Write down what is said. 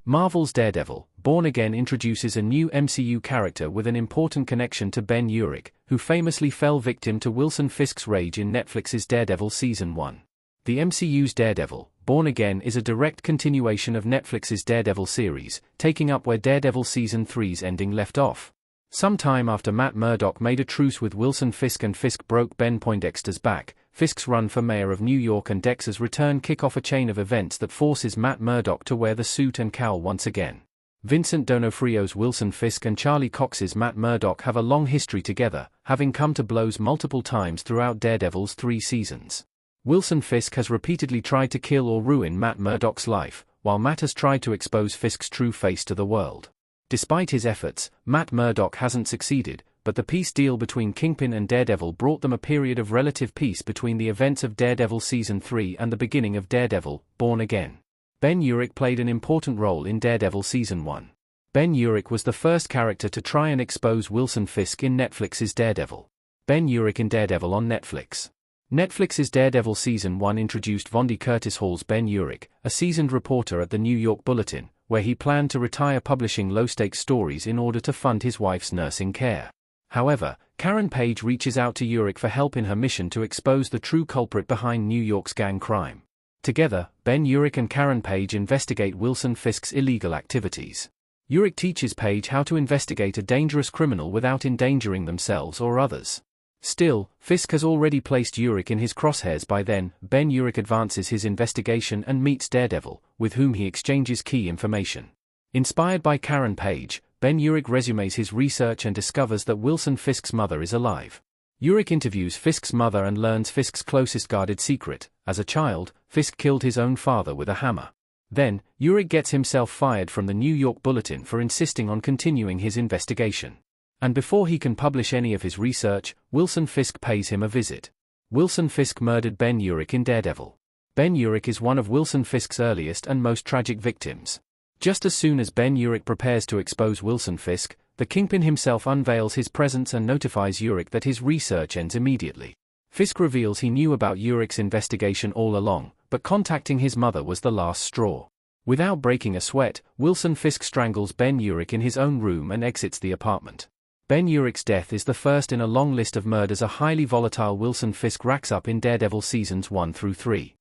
Marvel's Daredevil, Born Again introduces a new MCU character with an important connection to Ben Urich, who famously fell victim to Wilson Fisk's rage in Netflix's Daredevil Season 1. The MCU's Daredevil, Born Again is a direct continuation of Netflix's Daredevil series, taking up where Daredevil Season 3's ending left off. Sometime after Matt Murdock made a truce with Wilson Fisk and Fisk broke Ben Poindexter's back, Fisk's run for mayor of New York and Dexter's return kick off a chain of events that forces Matt Murdock to wear the suit and cowl once again. Vincent D'Onofrio's Wilson Fisk and Charlie Cox's Matt Murdock have a long history together, having come to blows multiple times throughout Daredevil's 3 seasons. Wilson Fisk has repeatedly tried to kill or ruin Matt Murdock's life, while Matt has tried to expose Fisk's true face to the world. Despite his efforts, Matt Murdock hasn't succeeded, but the peace deal between Kingpin and Daredevil brought them a period of relative peace between the events of Daredevil Season 3 and the beginning of Daredevil, Born Again. Ben Urich played an important role in Daredevil Season 1. Ben Urich was the first character to try and expose Wilson Fisk in Netflix's Daredevil. Ben Urich in Daredevil on Netflix. Netflix's Daredevil Season 1 introduced Vondie Curtis Hall's Ben Urich, a seasoned reporter at the New York Bulletin, where he planned to retire publishing low-stakes stories in order to fund his wife's nursing care. However, Karen Page reaches out to Urich for help in her mission to expose the true culprit behind New York's gang crime. Together, Ben Urich and Karen Page investigate Wilson Fisk's illegal activities. Urich teaches Page how to investigate a dangerous criminal without endangering themselves or others. Still, Fisk has already placed Urich in his crosshairs by then. Ben Urich advances his investigation and meets Daredevil, with whom he exchanges key information. Inspired by Karen Page, Ben Urich resumes his research and discovers that Wilson Fisk's mother is alive. Urich interviews Fisk's mother and learns Fisk's closest guarded secret: as a child, Fisk killed his own father with a hammer. Then, Urich gets himself fired from the New York Bulletin for insisting on continuing his investigation. And before he can publish any of his research, Wilson Fisk pays him a visit. Wilson Fisk murdered Ben Urich in Daredevil. Ben Urich is one of Wilson Fisk's earliest and most tragic victims. Just as soon as Ben Urich prepares to expose Wilson Fisk, the Kingpin himself unveils his presence and notifies Urich that his research ends immediately. Fisk reveals he knew about Urich's investigation all along, but contacting his mother was the last straw. Without breaking a sweat, Wilson Fisk strangles Ben Urich in his own room and exits the apartment. Ben Urich's death is the first in a long list of murders a highly volatile Wilson Fisk racks up in Daredevil Seasons 1 through 3.